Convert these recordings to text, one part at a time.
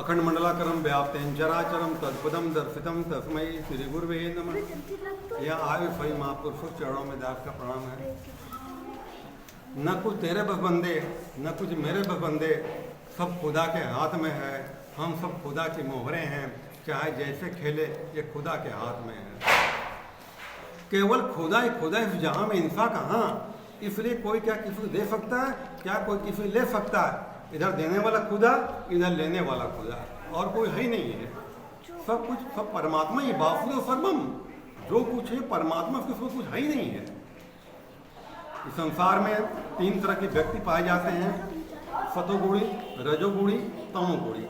अखंड मंडलाकरम व्याप्तेन चराचरम तत्पदम दर्शितम तस्मै श्री गुरुवे नमः। यह आयु सही महापुरुषों चरणों में दास का प्रणाम है। न कुछ तेरे बस बंदे न कुछ मेरे बस बंदे, सब खुदा के हाथ में है। हम सब खुदा की मोहरें हैं, चाहे जैसे खेले ये खुदा के हाथ में है। केवल खुदा ही खुदा, इस जहाँ में इंसान कहाँ। इसलिए कोई क्या किसी को दे सकता है, क्या कोई किसी ले सकता है। इधर देने वाला खुदा, इधर लेने वाला खुदा, और कोई है ही नहीं है। सब कुछ सब परमात्मा ही, वासुदेव सर्वम। जो कुछ है परमात्मा, उसको कुछ है ही नहीं है। इस संसार में 3 तरह के व्यक्ति पाए जाते हैं, सतोगुणी, रजोगुणी, तमोगुणी।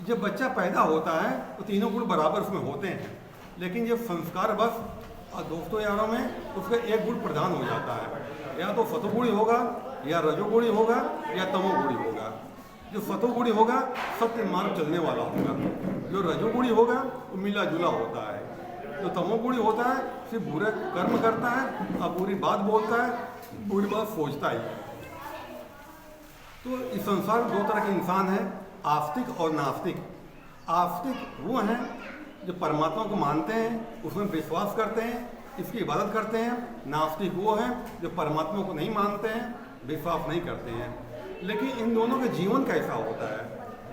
जब बच्चा पैदा होता है तो तीनों गुण बराबर उसमें होते हैं, लेकिन जब संस्कार बस और दोस्तों यारों में उसका एक गुण प्रधान हो जाता है। या तो सतोगुणी होगा, या रजोगुणी होगा, या तमोगुणी होगा। जो सतोगुणी होगा सत्य मार्ग चलने वाला होगा। जो रजोगुणी होगा वो मिला जुला होता है। जो तमोगुणी होता है सिर्फ बुरे कर्म करता है और बुरी बात बोलता है, बुरी बात सोचता ही। तो इस संसार में 2 तरह के इंसान हैं, आस्तिक और नास्तिक। आस्तिक वो हैं जो परमात्मा को मानते हैं, उसमें विश्वास करते हैं, इसकी इबादत करते हैं। नास्तिक वो हैं जो परमात्मा को नहीं मानते हैं, विश्वास नहीं करते हैं। लेकिन इन दोनों का जीवन कैसा होता है?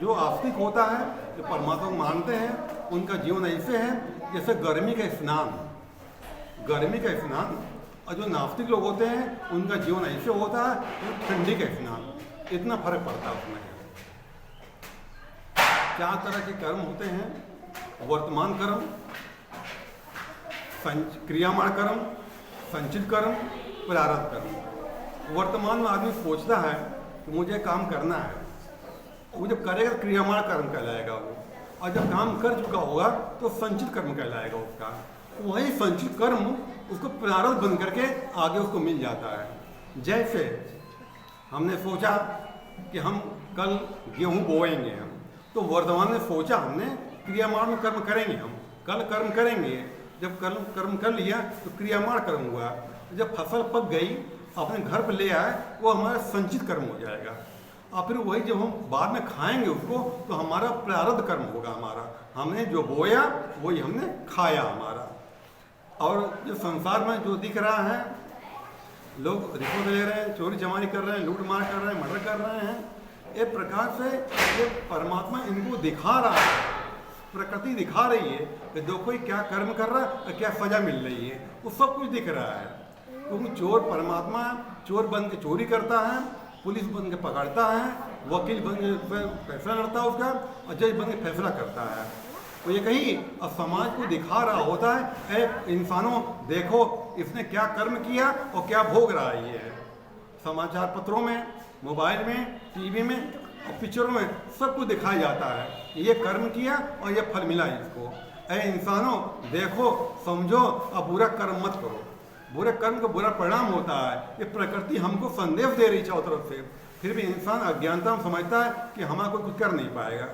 जो आस्तिक होता है, जो परमात्मा को मानते हैं, उनका जीवन ऐसे है जैसे गर्मी का स्नान, गर्मी का स्नान। और जो नास्तिक लोग होते हैं उनका जीवन ऐसे होता है ठंडी का स्नान। इतना फर्क पड़ता है उसमें। 4 तरह के कर्म होते हैं, वर्तमान कर्म, क्रियामाण कर्म, संचित कर्म, प्रारब्ध कर्म। वर्तमान में आदमी सोचता है कि मुझे काम करना है, वो जब करेगा क्रियामाण कर्म कहलाएगा वो। और जब काम कर चुका होगा तो संचित कर्म कहलाएगा उसका। वही संचित कर्म उसको प्रारब्ध बन करके आगे उसको मिल जाता है। जैसे हमने सोचा कि हम कल गेहूँ बोएंगे, हम तो वर्तमान में सोचा हमने क्रियामाण में कर्म करेंगे, हम कल कर्म करेंगे। जब कर्म कर लिया तो क्रियामाण कर्म हुआ। जब फसल पक गई अपने घर पर ले आए, वो हमारा संचित कर्म हो जाएगा। और फिर वही जब हम बाद में खाएंगे उसको तो हमारा प्रारब्ध कर्म होगा। हमारा हमने जो बोया वही हमने खाया हमारा। और जो संसार में जो दिख रहा है, लोग रिश्वत ले रहे हैं, चोरी चमारी कर रहे हैं, लूट मार कर रहे हैं, मर्डर कर रहे हैं, एक प्रकार से ये परमात्मा इनको दिखा रहा है, प्रकृति दिखा रही है कि देखो क्या कर्म कर रहा है और क्या सजा मिल रही है। वो सब कुछ दिख रहा है। क्योंकि चोर परमात्मा चोर बन के चोरी करता है, पुलिस बन के पकड़ता है, वकील बन के फैसला लड़ता है उसका, और जज बन के फैसला करता है। तो ये कहीं और समाज को दिखा रहा होता है, इंसानों देखो इसने क्या कर्म किया और क्या भोग रहा है। ये समाचार पत्रों में, मोबाइल में, टीवी में और पिक्चरों में सब कुछ दिखाया जाता है। ये कर्म किया और ये फल मिला इसको। इंसानों देखो, समझो और बुरा कर्म मत करो। बुरे कर्म का बुरा परिणाम होता है। ये प्रकृति हमको संदेश दे रही चारों तरफ से, फिर भी इंसान अज्ञानता में समझता है कि हमारा कोई कुछ कर नहीं पाएगा।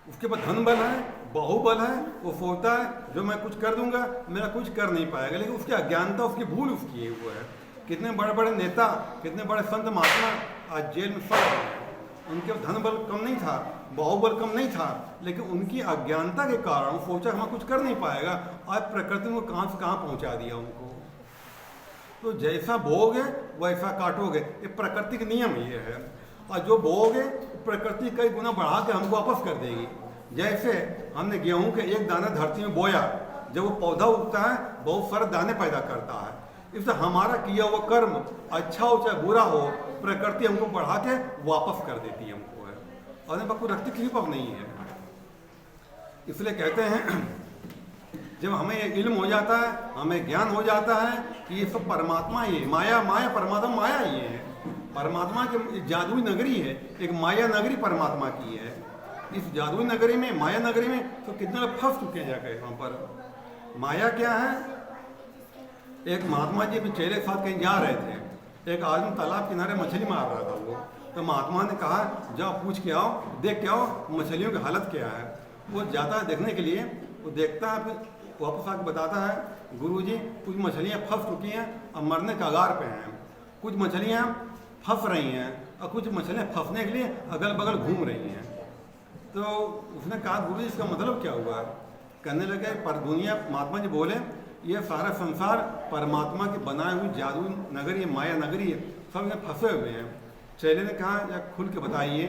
उसके पास धन बल है, बाहुबल है, वो सोचता है जो मैं कुछ कर दूंगा मेरा कुछ कर नहीं पाएगा। लेकिन उसकी अज्ञानता, उसकी भूल उसकी है वो है। कितने बड़े बड़े नेता, कितने बड़े संत महात्मा आज जेल में सब हैं। उनके धन बल कम नहीं था, बाहुबल कम नहीं था, लेकिन उनकी अज्ञानता के कारण सोचा हम कुछ कर नहीं पाएगा। आज प्रकृति को कहाँ से कहाँ पहुँचा दिया उनको। तो जैसा बोओगे वैसा काटोगे, ये प्रकृति का नियम ये है। और जो बोओगे प्रकृति कई गुना बढ़ा के हमको वापस कर देगी। जैसे हमने गेहूं के एक दाना धरती में बोया, जब वो पौधा उगता है बहुत सारे दाने पैदा करता है। इससे हमारा किया हुआ कर्म अच्छा हो चाहे बुरा हो, प्रकृति हमको बढ़ा के वापस कर देती है हमको है। और बाकी रखती किसी पर नहीं है। इसलिए कहते हैं जब हमें ये इल्म हो जाता है, हमें ज्ञान हो जाता है कि ये सब परमात्मा ही है। माया माया परमात्मा माया ही है। परमात्मा की जादुई नगरी है, एक माया नगरी परमात्मा की है। इस जादुई नगरी में, माया नगरी में तो कितने लोग फंस चुके हैं जाकर वहाँ पर। माया क्या है? एक महात्मा जी अपने चेले के साथ कहीं जा रहे थे। एक आदमी तालाब किनारे मछली मार रहा था वो। तो महात्मा ने कहा जाओ पूछ के आओ, देख के आओ मछलियों की हालत क्या है। वो जाता है देखने के लिए, वो देखता है, फिर वापस आके बताता है गुरुजी कुछ मछलियाँ फंस चुकी हैं और मरने कगार पे हैं, कुछ मछलियाँ फंस रही हैं और कुछ मछलियाँ फंसने के लिए अगल बगल घूम रही हैं। तो उसने कहा गुरु जी इसका मतलब क्या हुआ? कहने लगे पर दुनिया, महात्मा जी बोले ये सारा संसार परमात्मा की बनाई हुई जादू नगरी है, माया नगरी है, सब में फंसे हुए हैं। चेले ने कहा या खुल के बताइए।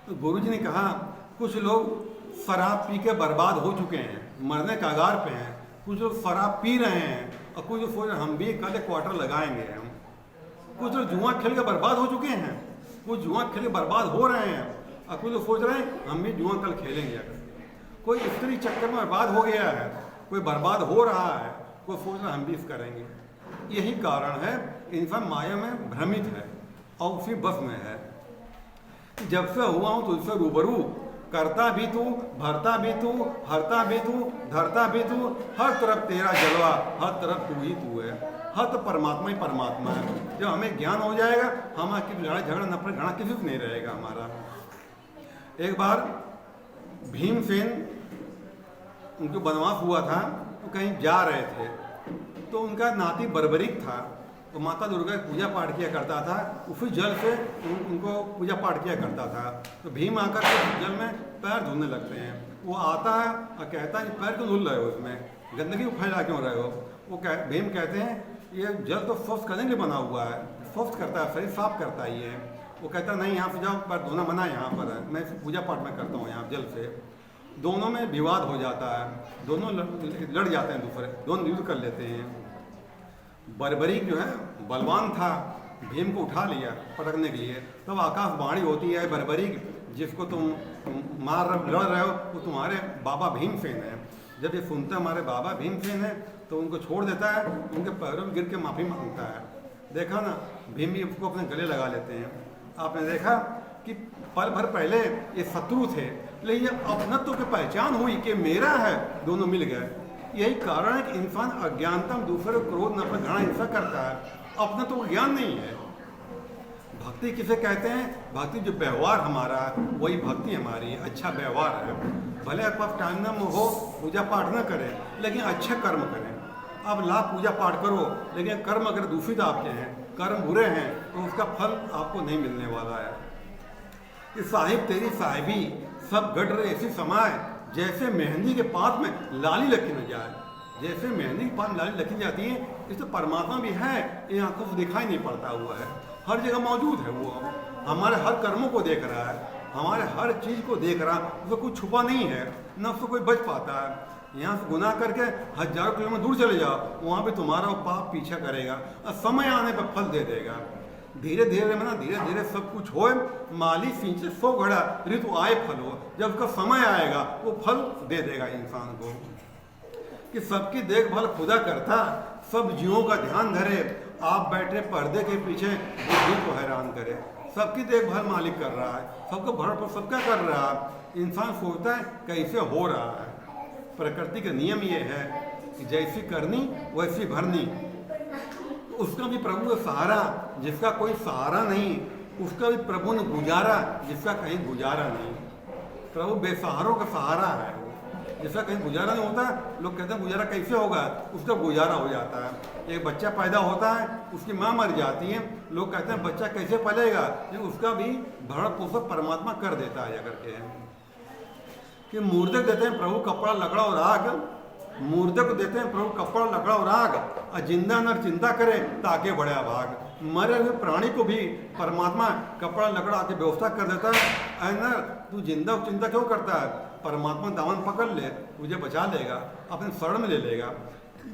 तो गुरु जी ने कहा कुछ लोग शराब पी के बर्बाद हो चुके हैं, मरने कगार पे हैं। कुछ लोग शराब पी रहे हैं और कुछ लोग सोच रहे हम भी कल क्वार्टर लगाएंगे हम। कुछ लोग जुआ खेल के बर्बाद हो चुके हैं, कुछ जुआ खेल के बर्बाद हो रहे हैं और कुछ लोग सोच रहे हैं हम भी जुआ कल खेलेंगे। अगर कोई स्त्री चक्कर में बर्बाद हो गया है, कोई बर्बाद हो रहा है, कोई सोच रहा है हम भी इस करेंगे। यही कारण है इंसान माया में भ्रमित है और उसी बस में है। जब से हुआ हूँ तुझसे रूबरू, करता भी तू, भरता भी तू, हरता भी तू, धरता भी तू, हर तरफ तेरा जलवा, हर तरफ तू ही तू है, हर तो परमात्मा ही परमात्मा है। जब हमें ज्ञान हो जाएगा हमारा लड़ाई झगड़ा नफरत घड़ा किसी से नहीं रहेगा हमारा। एक बार भीमसेन उनको वनवास हुआ था तो कहीं जा रहे थे, तो उनका नाती बर्बरिक था, तो माता दुर्गा की पूजा पाठ किया करता था, उसी जल से उनको पूजा पाठ किया करता था। तो भीम आकर के जल में पैर धुलने लगते हैं। वो आता है और कहता है पैर क्यों धुल रहे हो, इसमें गंदगी फैला क्यों रहे हो? भीम कहते हैं ये जल तो स्वस्थ करने के लिए बना हुआ है, स्वस्थ करता है, शरीर साफ करता ही है। वो कहता नहीं यहाँ से जाओ, पैर धोना मना यहाँ पर है, मैं पूजा पाठ में करता हूँ यहाँ जल से। दोनों में विवाद हो जाता है, दोनों लड़ जाते हैं, दूसरे दोनों युद्ध कर लेते हैं। बर्बरिक जो है बलवान था, भीम को उठा लिया पटकने के लिए। तब आकाशवाणी होती है बर्बरिक जिसको तुम लड़ रहे हो वो तुम्हारे बाबा भीमसेन है। जब ये सुनता है हमारे बाबा भीमसेन है तो उनको छोड़ देता है, उनके पैरों में गिर के माफ़ी मांगता है। देखा ना, भीम भी उसको अपने गले लगा लेते हैं। आपने देखा कि पल भर पहले ये शत्रु थे, लेकिन ये अपनत्व की पहचान हुई कि मेरा है, दोनों मिल गए। यही कारण है कि इंसान अज्ञानता में दूसरे को क्रोध नफरत घृणा हिंसा करता है, अपनत्व का ज्ञान नहीं है। भक्ति किसे कहते हैं? भक्ति जो व्यवहार हमारा वही भक्ति हमारी अच्छा व्यवहार है। भले आपके पास टाइम न हो, पूजा पाठ न करें, लेकिन अच्छे कर्म करें। अब लाभ पूजा पाठ करो, लेकिन कर्म अगर दूषित आपके हैं, कर्म बुरे हैं, तो उसका फल आपको नहीं मिलने वाला है। कि साहिब तेरी साहिबी सब गढ़ रहे ऐसी समाए, जैसे मेहंदी के पात में लाली लकी न जाए। जैसे मेहंदी के पात में लाली लकी जाती है, इस तो परमात्मा भी है, ये आंखों से दिखाई नहीं पड़ता हुआ है, हर जगह मौजूद है। वो हमारे हर कर्मों को देख रहा है, हमारे हर चीज़ को देख रहा है, उसको कुछ छुपा नहीं है, न उसको कोई बच पाता है। यहाँ से गुनाह करके हजारों किलोमीटर दूर चले जाओ, वहाँ भी तुम्हारा वो पाप पीछा करेगा और समय आने पर फल दे देगा। धीरे धीरे में ना धीरे धीरे सब कुछ होए, माली सींचे सो घड़ा, ऋतु आए फल हो। जब उसका समय आएगा वो फल दे देगा इंसान को। कि सबकी देखभाल खुदा करता, सब जीवों का ध्यान धरे, आप बैठे पर्दे के पीछे बुद्धि को हैरान करे। सबकी देखभाल मालिक कर रहा है, सबको भरण पर सबका कर रहा है। इंसान सोचता है कैसे हो रहा है। प्रकृति का नियम ये है कि जैसी करनी वैसी भरनी। उसका भी प्रभु का सहारा, जिसका कोई सहारा नहीं, उसका भी प्रभु ने गुजारा, जिसका कहीं गुजारा नहीं। प्रभु बेसहारों का सहारा है, जिसका कहीं गुजारा नहीं होता। लोग कहते हैं गुजारा कैसे होगा, उसका गुजारा हो जाता है। एक बच्चा पैदा होता है, उसकी माँ मर जाती है, लोग कहते हैं बच्चा कैसे पलेगा, लेकिन उसका भी भरण पोषण परमात्मा कर देता है। अगर के कि मूर्धक देते हैं प्रभु कपड़ा लकड़ा और आग, मूर्धक देते हैं प्रभु कपड़ा लकड़ा और आग, और जिंदा नर चिंता करे ताके बढ़े भाग। मरे हुए प्राणी को भी परमात्मा कपड़ा लकड़ा आके व्यवस्था कर देता है। ऐ नर तू जिंदा चिंता क्यों करता है, परमात्मा दामन पकड़ ले, तुझे बचा लेगा, अपने शरण में ले लेगा।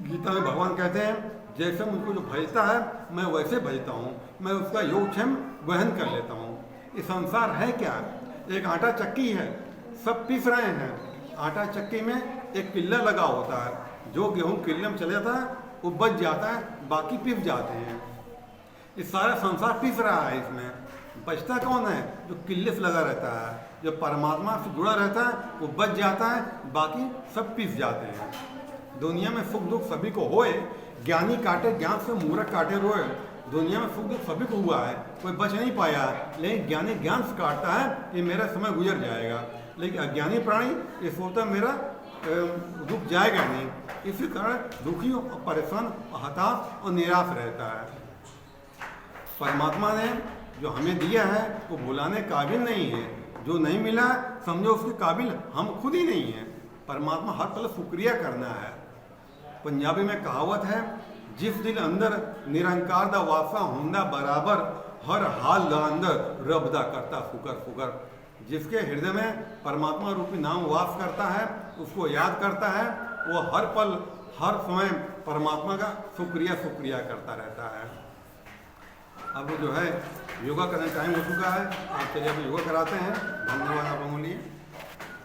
गीता में भगवान कहते हैं जैसे मुझको जो भजता है मैं वैसे भजता हूँ, मैं उसका योगक्षेम वहन कर लेता हूँ। ये संसार है क्या? एक आटा चक्की है, सब पीस रहे हैं। आटा चक्की में एक किल्ला लगा होता है, जो गेहूँ किल्ले में चले जाता है वो बच जाता है, बाकी पीस जाते हैं। ये सारा संसार पीस रहा है, इसमें बचता कौन है? जो किल्ले से लगा रहता है, जो परमात्मा से जुड़ा रहता है वो बच जाता है, बाकी सब पीस जाते हैं। दुनिया में सुख दुख सभी को होए, ज्ञानी काटे ज्ञान से मूर्ख काटे रोए। दुनिया में सुख दुख सभी को हुआ है, कोई बच नहीं पाया, लेकिन ज्ञानी ज्ञान से काटता है कि मेरा समय गुजर जाएगा। लेकिन अज्ञानी प्राणी ये सोचता मेरा दुख जाएगा नहीं, इसी कारण दुखी और परेशान और हताश और निराश रहता है। परमात्मा ने जो हमें दिया है वो भुलाने काबिल नहीं है। जो नहीं मिला समझो उसके काबिल हम खुद ही नहीं हैं। परमात्मा हर पल शुक्रिया करना है। पंजाबी में कहावत है, जिस दिल अंदर निरंकार दा वासा होंदा बराबर, हर हाल दा अंदर रब दा करता फुकर फुकर। जिसके हृदय में परमात्मा रूपी नाम वास करता है, उसको याद करता है, वो हर पल हर समय परमात्मा का शुक्रिया शुक्रिया करता रहता है। अब जो है योगा करने टाइम हो चुका है, आप चलिए अभी योगा कराते हैं। धन्यवाद आप लोगों के लिए।